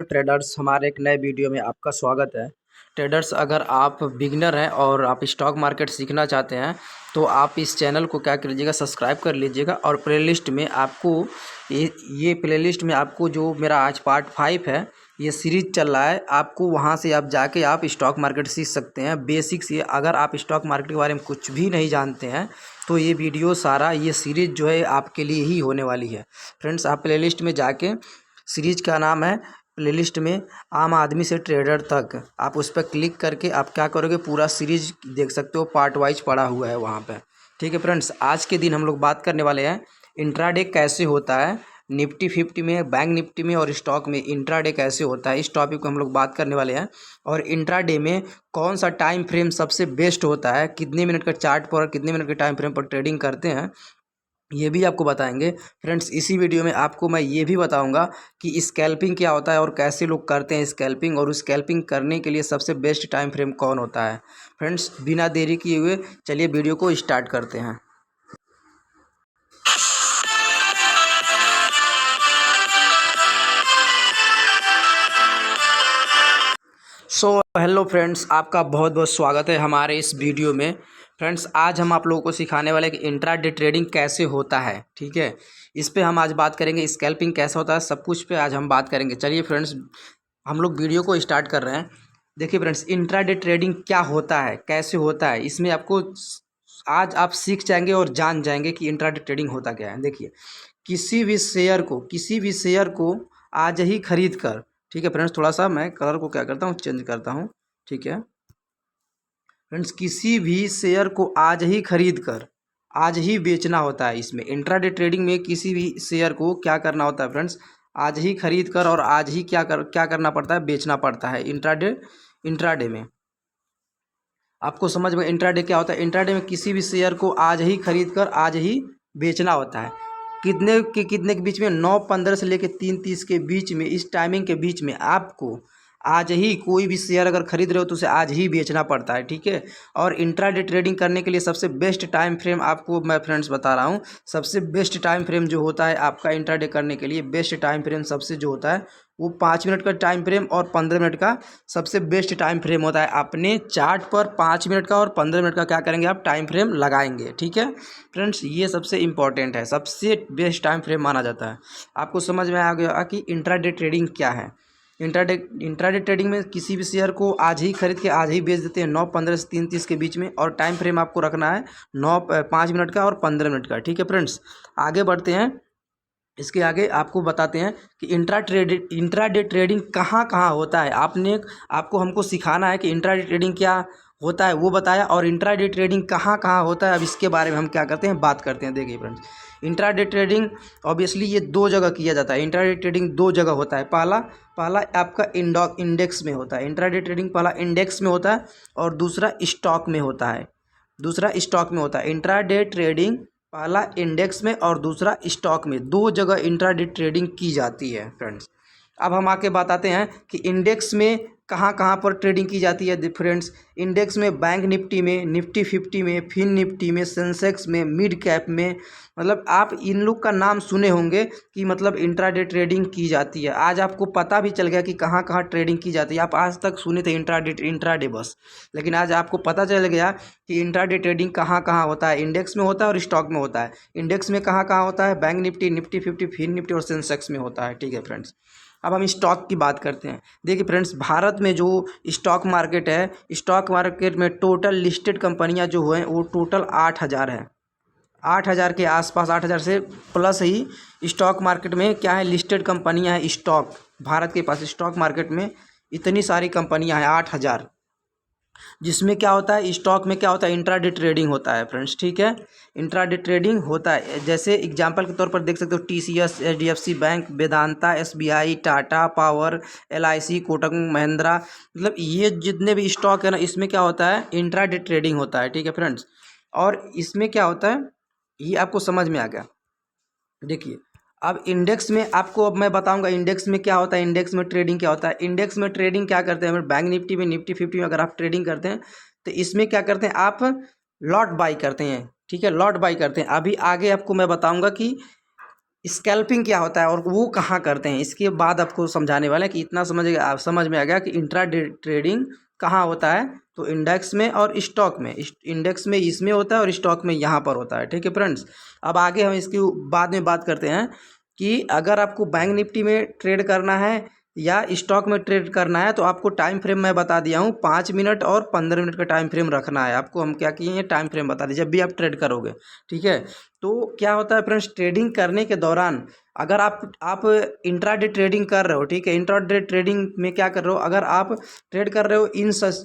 Traders, हमारे एक नए वीडियो में आपका स्वागत है। ट्रेडर्स, अगर आप बिगिनर हैं और आप स्टॉक मार्केट सीखना चाहते हैं तो आप इस चैनल को क्या कीजिएगा, सब्सक्राइब कर लीजिएगा। और प्लेलिस्ट में आपको ये प्लेलिस्ट में आपको जो मेरा आज पार्ट 5 है, ये सीरीज चल रहा है, आपको वहाँ से आप जाके आप स्टॉक मार्केट सीख सकते हैं बेसिक से। अगर आप स्टॉक मार्केट के बारे में कुछ भी नहीं जानते हैं तो ये वीडियो सारा ये सीरीज जो है आपके लिए ही होने वाली है। फ्रेंड्स, आप प्लेलिस्ट में जाके, सीरीज का नाम है प्लेलिस्ट में आम आदमी से ट्रेडर तक, आप उस पर क्लिक करके आप क्या करोगे, पूरा सीरीज देख सकते हो, पार्ट वाइज पड़ा हुआ है वहाँ पे। ठीक है फ्रेंड्स, आज के दिन हम लोग बात करने वाले हैं इंट्राडे कैसे होता है। निफ्टी 50 में, बैंक निफ्टी में और स्टॉक में इंट्राडे कैसे होता है, इस टॉपिक को हम लोग बात करने वाले हैं। और इंट्राडे में कौन सा टाइम फ्रेम सबसे बेस्ट होता है, कितने मिनट का चार्ट पर, कितने मिनट के टाइम फ्रेम पर ट्रेडिंग करते हैं, ये भी आपको बताएंगे। फ्रेंड्स, इसी वीडियो में आपको मैं ये भी बताऊंगा कि स्कैल्पिंग क्या होता है और कैसे लोग करते हैं स्कैल्पिंग, और स्कैल्पिंग करने के लिए सबसे बेस्ट टाइम फ्रेम कौन होता है। फ्रेंड्स, बिना देरी किए हुए चलिए वीडियो को स्टार्ट करते हैं। हेलो फ्रेंड्स, आपका बहुत बहुत स्वागत है हमारे इस वीडियो में। फ्रेंड्स, आज हम आप लोगों को सिखाने वाले हैं कि इंट्राडे ट्रेडिंग कैसे होता है। ठीक है, इस पे हम आज बात करेंगे, स्कैल्पिंग कैसा होता है, सब कुछ पे आज हम बात करेंगे। चलिए फ्रेंड्स, हम लोग वीडियो को स्टार्ट कर रहे हैं। देखिए फ्रेंड्स, इंट्राडे ट्रेडिंग क्या होता है, कैसे होता है, इसमें आपको आज आप सीख जाएंगे और जान जाएंगे कि इंट्राडे ट्रेडिंग होता क्या है। देखिए, किसी भी शेयर को आज ही खरीद कर, ठीक है फ्रेंड्स, थोड़ा सा मैं कलर को क्या करता हूँ, चेंज करता हूँ। ठीक है फ्रेंड्स, किसी भी शेयर को आज ही खरीद कर आज ही बेचना होता है। इसमें इंट्राडे ट्रेडिंग में किसी भी शेयर को क्या करना होता है फ्रेंड्स, आज ही खरीद कर और आज ही क्या करना पड़ता है, बेचना पड़ता है। इंट्राडे में आपको समझ में इंट्राडे क्या होता है। इंट्राडे में किसी भी शेयर को आज ही खरीद कर आज ही बेचना होता है। कितने के बीच में, 9:15 से लेकर 3:30 के बीच में, इस टाइमिंग के बीच में आपको आज ही कोई भी शेयर अगर खरीद रहे हो तो उसे आज ही बेचना पड़ता है। ठीक है, और इंट्राडे ट्रेडिंग करने के लिए सबसे बेस्ट टाइम फ्रेम आपको मैं फ्रेंड्स बता रहा हूँ। सबसे बेस्ट टाइम फ्रेम जो होता है आपका इंट्राडे करने के लिए, बेस्ट टाइम फ्रेम सबसे जो होता है वो 5 मिनट का टाइम फ्रेम और 15 मिनट का सबसे बेस्ट टाइम फ्रेम होता है। अपने चार्ट पर 5 मिनट का और 15 मिनट का क्या करेंगे, आप टाइम फ्रेम लगाएंगे। ठीक है फ्रेंड्स, ये सबसे इंपॉर्टेंट है, सबसे बेस्ट टाइम फ्रेम माना जाता है। आपको समझ में आ गया कि इंट्राडे ट्रेडिंग क्या है। इंट्राडे ट्रेडिंग में किसी भी शेयर को आज ही खरीद के आज ही बेच देते हैं, 9:15 से 3:30 के बीच में, और टाइम फ्रेम आपको रखना है 5 मिनट का और 15 मिनट का। ठीक है फ्रेंड्स, आगे बढ़ते हैं। इसके आगे आपको बताते हैं कि इंट्राडे ट्रेडिंग कहाँ कहाँ होता है। आपको हमको सिखाना है कि इंट्राडे ट्रेडिंग क्या होता है वो बताया, और इंट्राडे ट्रेडिंग कहाँ कहाँ होता है, अब इसके बारे में हम क्या करते हैं, बात करते हैं। देखिए फ्रेंड्स, इंट्राडे ट्रेडिंग ऑब्वियसली ये 2 जगह किया जाता है। इंट्राडे ट्रेडिंग 2 जगह होता है। पहला आपका इंडेक्स में होता है। इंट्राडे ट्रेडिंग पहला इंडेक्स में होता है और दूसरा स्टॉक में होता है। इंट्राडे ट्रेडिंग पहला इंडेक्स में और दूसरा स्टॉक में, 2 जगह इंट्राडे ट्रेडिंग की जाती है फ्रेंड्स। अब हम आके बताते हैं कि इंडेक्स में कहाँ कहाँ पर ट्रेडिंग की जाती है। फ्रेंड्स, इंडेक्स में बैंक निफ्टी में, निफ्टी 50 में, फिन निफ्टी में, सेंसेक्स में, मिड कैप में, मतलब आप इन लोग का नाम सुने होंगे कि मतलब इंट्राडे ट्रेडिंग की जाती है। आज आपको पता भी चल गया कि कहाँ कहाँ ट्रेडिंग की जाती है। आप आज तक सुने थे इंट्राडे बस, लेकिन आज आपको पता चल गया कि इंट्राडे ट्रेडिंग कहाँ कहाँ होता है। इंडेक्स में होता है और स्टॉक में होता है। इंडेक्स में कहाँ कहाँ होता है, बैंक निफ्टी, निफ्टी 50, फिन निफ्टी और सेंसेक्स में होता है। ठीक है फ्रेंड्स, अब हम स्टॉक की बात करते हैं। देखिए फ्रेंड्स, भारत में जो स्टॉक मार्केट है, स्टॉक मार्केट में टोटल लिस्टेड कंपनियां जो हैं वो टोटल 8,000 है। 8,000 के आसपास, 8,000 से प्लस ही स्टॉक मार्केट में क्या है, लिस्टेड कंपनियां हैं। स्टॉक भारत के पास स्टॉक मार्केट में इतनी सारी कंपनियां हैं, 8,000, जिसमें क्या होता है, स्टॉक में क्या होता है, इंट्राडे ट्रेडिंग होता है फ्रेंड्स। ठीक है, इंट्राडे ट्रेडिंग होता है। जैसे एग्जांपल के तौर पर देख सकते हो, TCS, HDFC bank, Vedanta, SBI, Tata power, LIC, Kotak Mahindra, मतलब ये जितने भी स्टॉक है ना, इसमें क्या होता है, इंट्राडे ट्रेडिंग होता है। ठीक है फ्रेंड्स, और इसमें क्या होता है ये आपको समझ में आ गया। देखिए, अब इंडेक्स में आपको अब मैं बताऊंगा इंडेक्स में क्या होता है, इंडेक्स में ट्रेडिंग क्या होता है। इंडेक्स में ट्रेडिंग क्या करते हैं, बैंक निफ्टी में, निफ्टी 50 में अगर आप ट्रेडिंग करते हैं तो इसमें क्या करते हैं, आप लॉट बाई करते हैं। ठीक है, लॉट बाई करते हैं। अभी आगे आपको मैं बताऊंगा कि स्कैल्पिंग क्या होता है और वो कहाँ करते हैं, इसके बाद आपको समझाने वाले हैं कि इतना समझ में आ गया कि इंट्राडे ट्रेडिंग कहाँ होता है। तो इंडेक्स में और स्टॉक में, इंडेक्स में इसमें होता है और स्टॉक में यहाँ पर होता है। ठीक है फ्रेंड्स, अब आगे हम इसकी बाद में बात करते हैं कि अगर आपको बैंक निफ्टी में ट्रेड करना है या स्टॉक में ट्रेड करना है तो आपको टाइम फ्रेम मैं बता दिया हूँ, 5 मिनट और 15 मिनट का टाइम फ्रेम रखना है आपको। हम क्या किए हैं, टाइम फ्रेम बता दिए जब भी आप ट्रेड करोगे। ठीक है, तो क्या होता है फ्रेंड्स, ट्रेडिंग करने के दौरान अगर आप इंट्राडे ट्रेडिंग कर रहे हो, ठीक है, इंट्राडे ट्रेडिंग में क्या कर रहे हो, अगर आप ट्रेड कर रहे हो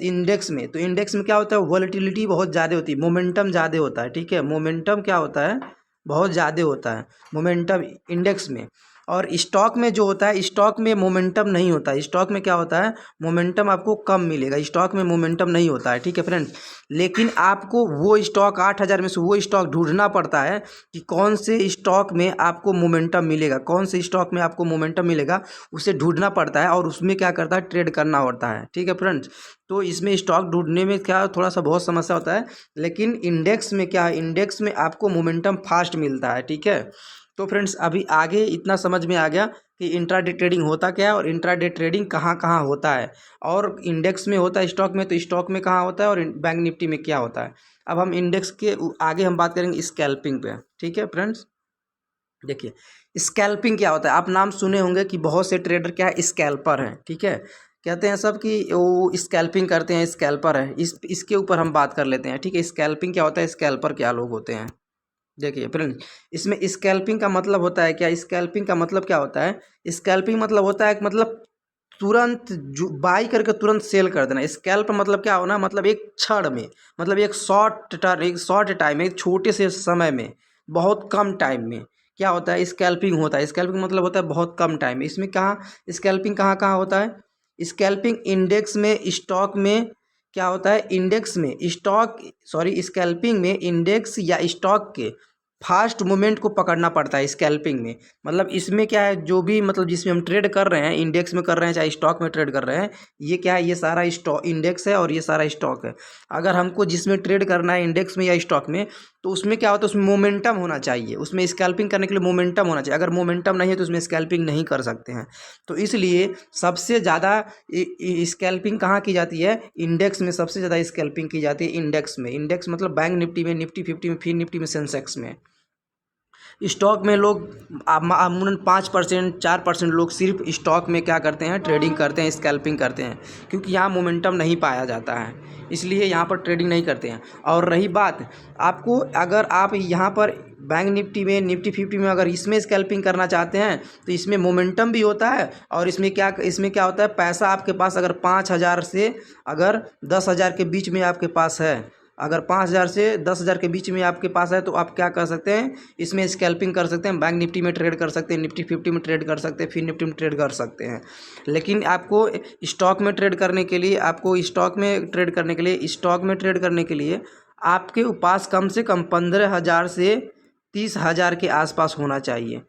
इंडेक्स में, तो इंडेक्स में क्या होता है, वॉलेटिलिटी बहुत ज़्यादा होती है, मोमेंटम ज़्यादा होता है। ठीक है, मोमेंटम क्या होता है, बहुत ज़्यादा होता है मोमेंटम इंडेक्स में। और स्टॉक में जो होता है, स्टॉक में मोमेंटम नहीं होता है। स्टॉक में क्या होता है, मोमेंटम आपको कम मिलेगा, स्टॉक में मोमेंटम नहीं होता है। ठीक है फ्रेंड्स, लेकिन आपको वो स्टॉक 8,000 में से वो स्टॉक ढूंढना पड़ता है कि कौन से स्टॉक में आपको मोमेंटम मिलेगा, कौन से स्टॉक में आपको मोमेंटम मिलेगा, उसे ढूंढना पड़ता है और उसमें क्या करता है, ट्रेड करना होता है। ठीक है फ्रेंड्स, तो इसमें स्टॉक ढूंढने में क्या थोड़ा सा बहुत समस्या होता है, लेकिन इंडेक्स में क्या है, इंडेक्स में आपको मोमेंटम फास्ट मिलता है। ठीक है, तो फ्रेंड्स अभी आगे इतना समझ में आ गया कि इंट्राडे ट्रेडिंग होता क्या है और इंट्राडे ट्रेडिंग कहाँ कहाँ होता है, और इंडेक्स में होता है स्टॉक में, तो स्टॉक में कहाँ होता है और बैंक निफ्टी में क्या होता है। अब हम इंडेक्स के आगे हम बात करेंगे स्कैल्पिंग पे। ठीक है फ्रेंड्स, देखिए स्कैल्पिंग क्या होता है, आप नाम सुने होंगे कि बहुत से ट्रेडर क्या है, स्कैल्पर हैं। ठीक है, कहते हैं सब कि वो स्कैल्पिंग करते हैं, स्कैल्पर है। इसके ऊपर हम बात कर लेते हैं। ठीक है, स्कैल्पिंग क्या होता है, स्कैल्पर क्या लोग होते हैं। देखिए फ्रेंड, इसमें स्कैल्पिंग का मतलब होता है क्या, स्कैल्पिंग का मतलब क्या होता है, स्कैल्पिंग मतलब होता है कि मतलब तुरंत बाई करके तुरंत सेल कर देना। स्कैल्प मतलब क्या होना, मतलब एक क्षण में, मतलब एक शॉर्ट टाइम में, एक छोटे से समय में, बहुत कम टाइम में क्या होता है, स्कैल्पिंग होता है। स्कैल्पिंग मतलब होता है बहुत कम टाइम में। इसमें कहाँ स्कैल्पिंग कहाँ कहाँ होता है, स्कैल्पिंग इंडेक्स में, स्टॉक में क्या होता है, इंडेक्स में स्टॉक, सॉरी स्कैल्पिंग में इंडेक्स या स्टॉक के फास्ट मूवमेंट को पकड़ना पड़ता है स्कैल्पिंग में। मतलब इसमें क्या है, जो भी मतलब जिसमें हम ट्रेड कर रहे हैं, इंडेक्स में कर रहे हैं चाहे स्टॉक में ट्रेड कर रहे हैं, ये क्या है, ये सारा स्टॉक इंडेक्स है और ये सारा स्टॉक है। अगर हमको जिसमें ट्रेड करना है इंडेक्स में या स्टॉक में, तो उसमें क्या होता है, उसमें मोमेंटम होना चाहिए, उसमें स्कैल्पिंग करने के लिए मोमेंटम होना चाहिए। अगर मोमेंटम नहीं है तो उसमें स्कैल्पिंग नहीं कर सकते हैं। तो इसलिए सबसे ज़्यादा स्कैल्पिंग कहाँ की जाती है, इंडेक्स में सबसे ज़्यादा स्कैल्पिंग की जाती है इंडेक्स में। इंडेक्स मतलब बैंक निफ्टी में, निफ्टी 50 में, फिर निफ्टी में, सेंसेक्स में। स्टॉक में लोग अमूमन 5% 4% लोग सिर्फ स्टॉक में क्या करते हैं, ट्रेडिंग करते हैं, स्कैल्पिंग करते हैं, क्योंकि यहाँ मोमेंटम नहीं पाया जाता है, इसलिए यहाँ पर ट्रेडिंग नहीं करते हैं। और रही बात आपको, अगर आप यहाँ पर बैंक निफ्टी में, निफ्टी 50 में अगर इसमें स्कैल्पिंग करना चाहते हैं तो इसमें मोमेंटम भी होता है, और इसमें क्या होता है, पैसा आपके पास अगर 5,000 से अगर 10,000 के बीच में आपके पास है, अगर 5,000 से 10,000 के बीच में आपके पास है, तो आप क्या कर सकते हैं, इसमें स्कैल्पिंग कर सकते हैं, बैंक निफ्टी में ट्रेड कर सकते हैं, निफ्टी 50 में ट्रेड कर सकते हैं, फिर निफ्टी में ट्रेड कर सकते हैं। लेकिन आपको स्टॉक में ट्रेड करने के लिए, स्टॉक में ट्रेड करने के लिए आपके पास कम से कम 15,000 से 30,000 के आसपास होना चाहिए,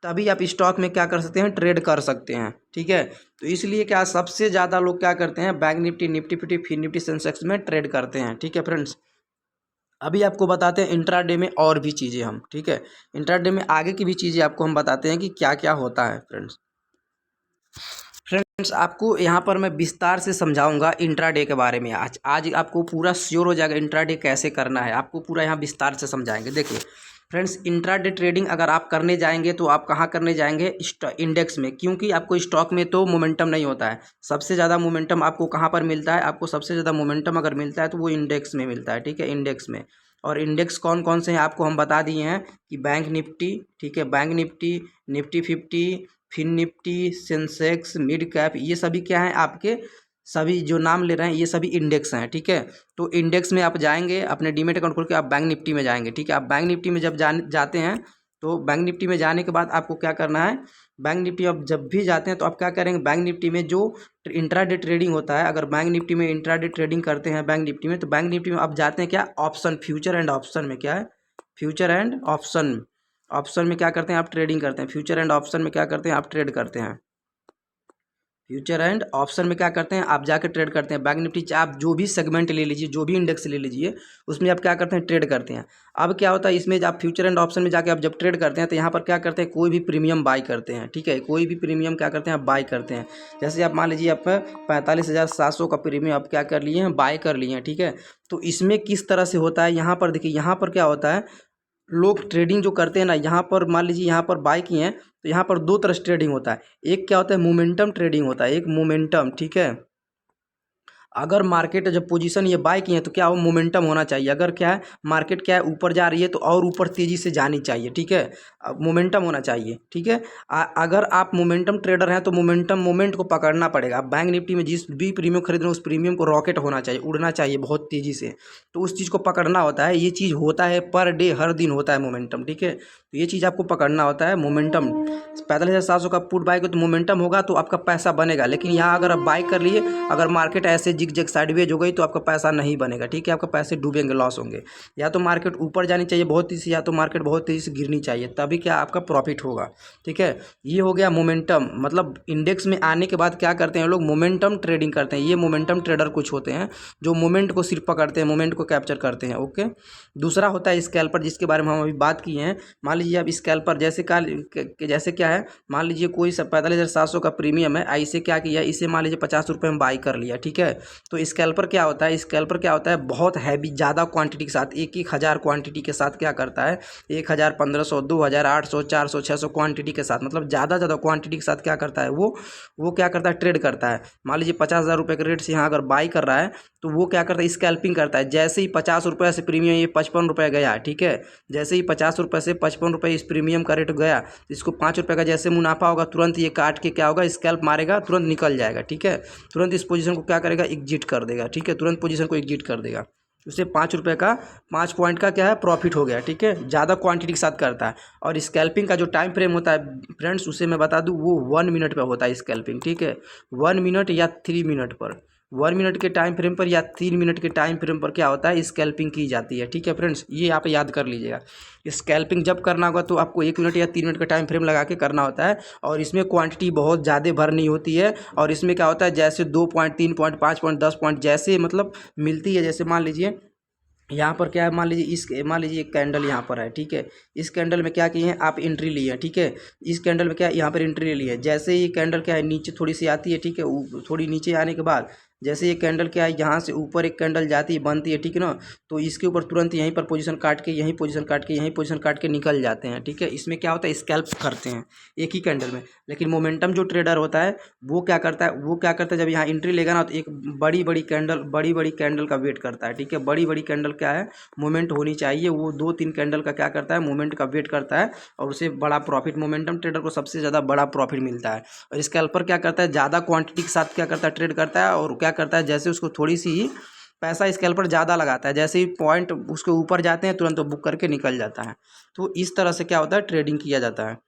तभी आप स्टॉक में क्या कर सकते हैं, ट्रेड कर सकते हैं। ठीक है, तो इसलिए क्या सबसे ज़्यादा लोग क्या करते हैं, बैंक निफ्टी, निफ्टी 50, फिर निफ्टी, सेंसेक्स में ट्रेड करते हैं। ठीक है फ्रेंड्स, अभी आपको बताते हैं इंट्राडे में और भी चीज़ें हम। ठीक है, इंट्राडे में आगे की भी चीज़ें आपको हम बताते हैं कि क्या क्या होता है। फ्रेंड्स आपको यहाँ पर मैं विस्तार से समझाऊंगा इंट्राडे के बारे में। आज आपको पूरा श्योर हो जाएगा इंट्राडे कैसे करना है, आपको पूरा यहाँ विस्तार से समझाएंगे। देखिए फ्रेंड्स, इंट्राडे ट्रेडिंग अगर आप करने जाएंगे तो आप कहाँ करने जाएंगे, इंडेक्स में, क्योंकि आपको स्टॉक में तो मोमेंटम नहीं होता है। सबसे ज़्यादा मोमेंटम आपको कहाँ पर मिलता है, आपको सबसे ज़्यादा मोमेंटम अगर मिलता है तो वो इंडेक्स में मिलता है। ठीक है, इंडेक्स में। और इंडेक्स कौन कौन से हैं आपको हम बता दिए हैं कि बैंक निफ्टी, ठीक है, बैंक निफ्टी, निफ्टी 50, फिर निफ्टी, सेंसेक्स, मिड कैप, ये सभी क्या हैं आपके, सभी जो नाम ले रहे हैं ये सभी इंडेक्स हैं। ठीक है, तो इंडेक्स में आप जाएंगे, अपने डीमेट अकाउंट खोल के आप बैंक निफ्टी में जाएंगे। ठीक है, आप बैंक निफ्टी में जब जाते हैं तो बैंक निफ्टी में जाने के बाद आपको क्या करना है, बैंक निफ्टी आप जब भी जाते हैं तो आप क्या करेंगे, बैंक निफ्टी में जो इंट्राडे ट्रेडिंग होता है, अगर बैंक निफ्टी में इंट्राडे ट्रेडिंग करते हैं बैंक निफ्टी में, तो बैंक निफ्टी में आप जाते हैं क्या, ऑप्शन, फ्यूचर एंड ऑप्शन में, क्या है, फ्यूचर एंड ऑप्शन, ऑप्शन में क्या करते हैं आप, ट्रेडिंग करते हैं। फ्यूचर एंड ऑप्शन में क्या करते हैं आप, ट्रेड करते हैं। फ्यूचर एंड ऑप्शन में क्या करते हैं, आप जाकर ट्रेड करते हैं। बैंक निफ्टी आप जो भी सेगमेंट ले लीजिए, जो भी इंडेक्स ले लीजिए, उसमें आप क्या करते हैं, ट्रेड करते हैं। अब क्या होता है इसमें, आप फ्यूचर एंड ऑप्शन में जाके आप जब ट्रेड करते हैं तो यहाँ पर क्या करते हैं, कोई भी प्रीमियम बाई करते हैं, ठीक है, कोई भी प्रीमियम क्या करते हैं, आप बाई करते हैं। जैसे आप मान लीजिए आप 45,700 का प्रीमियम आप क्या कर लिए हैं, बाय कर लिए हैं, ठीक है। तो इसमें किस तरह से होता है, यहाँ पर देखिए, यहाँ पर क्या होता है, लोग ट्रेडिंग जो करते हैं ना, यहाँ पर मान लीजिए यहाँ पर बाय किए हैं, तो यहाँ पर दो तरह से ट्रेडिंग होता है। एक क्या होता है, मोमेंटम ट्रेडिंग होता है, एक मोमेंटम, ठीक है। अगर मार्केट जब पोजीशन ये बाय किए हैं तो क्या हो, मोमेंटम होना चाहिए। अगर क्या है, मार्केट क्या है, ऊपर जा रही है तो और ऊपर तेज़ी से जानी चाहिए, ठीक है, मोमेंटम होना चाहिए, ठीक है। अगर आप मोमेंटम ट्रेडर हैं तो मोमेंट को पकड़ना पड़ेगा। आप बैंक निफ्टी में जिस भी प्रीमियम खरीद रहे हैं उस प्रीमियम को रॉकेट होना चाहिए, उड़ना चाहिए बहुत तेज़ी से, तो उस चीज़ को पकड़ना होता है। ये चीज़ होता है पर डे, हर दिन होता है मोमेंटम, ठीक है। तो ये चीज़ आपको पकड़ना होता है, मोमेंटम। 45,700 का पुट बाय को तो मोमेंटम होगा तो आपका पैसा बनेगा, लेकिन यहाँ अगर आप बाय कर लिए, अगर मार्केट ऐसे जिग साइडवेज हो गई तो आपका पैसा नहीं बनेगा, ठीक है, आपका पैसे डूबेंगे, लॉस होंगे। या तो मार्केट ऊपर जानी चाहिए बहुत तेज़ी से, या तो मार्केट बहुत तेज़ी से गिरनी चाहिए, तभी क्या आपका प्रॉफिट होगा, ठीक है। ये हो गया मोमेंटम। मतलब इंडेक्स में आने के बाद क्या करते हैं लोग, मोमेंटम ट्रेडिंग करते हैं। ये मोमेंटम ट्रेडर कुछ होते हैं जो मोमेंट को सिर्फ पकड़ते हैं, मोमेंट को कैप्चर करते हैं, ओके। दूसरा होता है स्कैल्पर, जिसके बारे में हम अभी बात किए हैं। मान लीजिए अब स्कैल्पर जैसे क्या है, मान लीजिए कोई 45,700 का प्रीमियम है, ऐसे क्या किया, इसे मान लीजिए 50 रुपये में बाई कर लिया, ठीक है। तो स्कैल्पर क्या होता है, स्कैल्पर क्या होता है, बहुत हैवी ज़्यादा क्वांटिटी के साथ, 1,000 क्वांटिटी के साथ क्या करता है, 1,000, 1,500, 2,000, 800, 400, 600 क्वांटिटी के साथ, मतलब ज़्यादा क्वांटिटी के साथ क्या करता है, वो क्या करता है, ट्रेड करता है। मान लीजिए 50,000 रुपये के रेट से यहाँ अगर बाई कर रहा है तो वो क्या करता है, स्कैल्पिंग करता है। जैसे ही 50 रुपये से प्रीमियम ये 55 रुपये गया, ठीक है, जैसे ही 50 रुपये से 55 रुपये इस प्रीमियम का रेट गया, इसको 5 रुपये का जैसे मुनाफा होगा, तुरंत ये काट के क्या होगा, स्कैल्प मारेगा, तुरंत निकल जाएगा, ठीक है। तुरंत इस पोजीशन को क्या करेगा, एग्जिट कर देगा, ठीक है, तुरंत पोजीशन को एग्जिट कर देगा। उसे 5 रुपये का, 5 पॉइंट का क्या है, प्रॉफिट हो गया, ठीक है। ज़्यादा क्वांटिटी के साथ करता है। और स्कैल्पिंग का जो टाइम फ्रेम होता है फ्रेंड्स, उसे मैं बता दूं, वो 1 मिनट पर होता है स्कैल्पिंग, ठीक है। 1 मिनट या 3 मिनट पर, 1 मिनट के टाइम फ्रेम पर या 3 मिनट के टाइम फ्रेम पर क्या होता है, स्कैल्पिंग की जाती है, ठीक है फ्रेंड्स। ये आप याद कर लीजिएगा। स्कैल्पिंग जब करना होगा तो आपको 1 मिनट या 3 मिनट का टाइम फ्रेम लगा के करना होता है। और इसमें क्वांटिटी बहुत ज़्यादा भरनी होती है। और इसमें क्या होता है, जैसे 2 पॉइंट, 3 पॉइंट, 5 पॉइंट, 10 पॉइंट जैसे मतलब मिलती है। जैसे मान लीजिए यहाँ पर क्या है, मान लीजिए एक कैंडल यहाँ पर है, ठीक है। इस कैंडल में क्या किए हैं, आप एंट्री लिए हैं, ठीक है। इस कैंडल में क्या है, यहाँ पर एंट्री ले ली है। जैसे ये कैंडल क्या है, नीचे थोड़ी सी आती है, ठीक है, थोड़ी नीचे आने के बाद जैसे ये कैंडल क्या है, यहाँ से ऊपर एक कैंडल जाती है, बनती है, ठीक है ना। तो इसके ऊपर तुरंत यहीं पर पोजीशन काट के, यहीं पोजीशन काट के, यहीं पोजीशन काट के निकल जाते हैं, ठीक है। इसमें क्या होता है, स्कैल्प करते हैं एक ही कैंडल में। लेकिन मोमेंटम जो ट्रेडर होता है वो क्या करता है, जब यहाँ एंट्री लेगा ना तो एक बड़ी बड़ी कैंडल का वेट करता है, ठीक है। बड़ी बड़ी कैंडल क्या है, मूवमेंट होनी चाहिए, वो 2-3 कैंडल का क्या करता है, मूवमेंट का वेट करता है। और उसे बड़ा प्रॉफिट, मोमेंटम ट्रेडर को सबसे ज़्यादा बड़ा प्रॉफिट मिलता है। और स्कैल्पर क्या करता है, ज़्यादा क्वांटिटी के साथ क्या करता है, ट्रेड करता है। और क्या करता है, जैसे उसको थोड़ी सी ही पैसा स्कैल्पर ज़्यादा लगाता है, जैसे ही पॉइंट उसके ऊपर जाते हैं तुरंत वो बुक करके निकल जाता है। तो इस तरह से क्या होता है, ट्रेडिंग किया जाता है।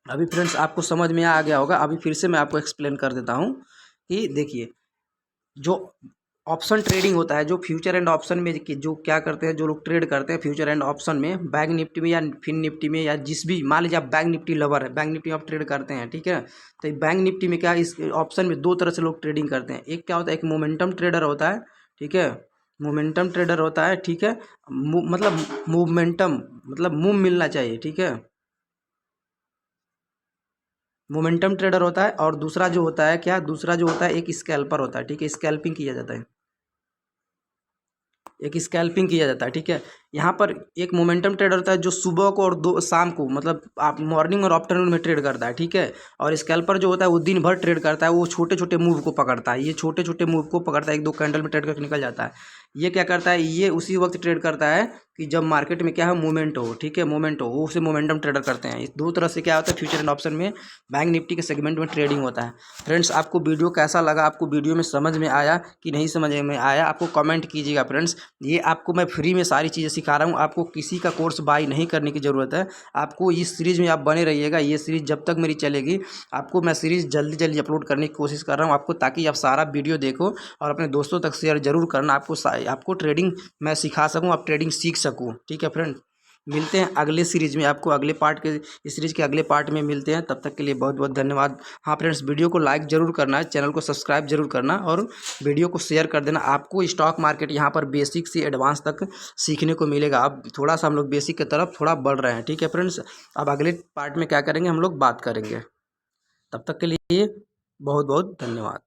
अभी फ्रेंड्स आपको समझ में आ गया होगा। अभी फिर से मैं आपको एक्सप्लेन कर देता हूँ कि देखिए, जो ऑप्शन ट्रेडिंग होता है, जो फ्यूचर एंड ऑप्शन में जो क्या करते हैं, जो लोग ट्रेड करते हैं फ्यूचर एंड ऑप्शन में, बैंक निफ्टी में या फिन निफ्टी में, या जिस भी, मान लीजिए आप बैंक निफ्टी लवर है, बैंक निफ्टी में आप ट्रेड करते हैं, ठीक है। तो बैंक निफ्टी में क्या, इस ऑप्शन में 2 तरह से लोग ट्रेडिंग करते हैं। एक क्या होता है, एक मोमेंटम ट्रेडर होता है, ठीक है, मोमेंटम ट्रेडर होता है, ठीक है। मतलब मूवमेंटम, मतलब मूव मिलना चाहिए, ठीक है, मोमेंटम ट्रेडर होता है। और दूसरा जो होता है क्या, दूसरा जो होता है एक स्कैल्पर होता है, ठीक है, स्कैल्पिंग किया जाता है, एक स्कैल्पिंग किया जाता है, ठीक है। यहाँ पर एक मोमेंटम ट्रेडर होता है जो सुबह को और दो शाम को, मतलब आप मॉर्निंग और आफ्टरनून में ट्रेड करता है, ठीक है। और स्कैल्पर जो होता है वो दिन भर ट्रेड करता है, वो छोटे छोटे मूव को पकड़ता है, ये छोटे छोटे मूव को पकड़ता है, 1-2 कैंडल में ट्रेड करके निकल जाता है। ये क्या करता है, ये उसी वक्त ट्रेड करता है कि जब मार्केट में क्या है, मूवमेंट हो, ठीक है, मूवमेंट हो, वो उसे मोमेंटम ट्रेडर करते हैं। इस 2 तरह से क्या होता है, फ्यूचर एंड ऑप्शन में बैंक निफ्टी के सेगमेंट में ट्रेडिंग होता है। फ्रेंड्स आपको वीडियो कैसा लगा, आपको वीडियो में समझ में आया कि नहीं समझ में आया, आपको कमेंट कीजिएगा फ्रेंड्स। ये आपको मैं फ्री में सारी चीज़ें सिखा रहा हूँ, आपको किसी का कोर्स बाई नहीं करने की ज़रूरत है। आपको इस सीरीज़ में आप बने रहिएगा, ये सीरीज़ जब तक मेरी चलेगी, आपको मैं सीरीज़ जल्दी जल्दी अपलोड करने की कोशिश कर रहा हूँ आपको, ताकि आप सारा वीडियो देखो और अपने दोस्तों तक शेयर जरूर करना। आपको ट्रेडिंग मैं सिखा सकूँ, आप ट्रेडिंग सीख सकूँ, ठीक है फ्रेंड। मिलते हैं अगले सीरीज में, आपको अगले पार्ट के, इस सीरीज के अगले पार्ट में मिलते हैं। तब तक के लिए बहुत बहुत धन्यवाद। हाँ फ्रेंड्स, वीडियो को लाइक ज़रूर करना है, चैनल को सब्सक्राइब जरूर करना और वीडियो को शेयर कर देना। आपको स्टॉक मार्केट यहाँ पर बेसिक से एडवांस तक सीखने को मिलेगा। अब थोड़ा सा हम लोग बेसिक की तरफ थोड़ा बढ़ रहे हैं, ठीक है फ्रेंड्स। अब अगले पार्ट में क्या करेंगे, हम लोग बात करेंगे। तब तक के लिए बहुत बहुत धन्यवाद।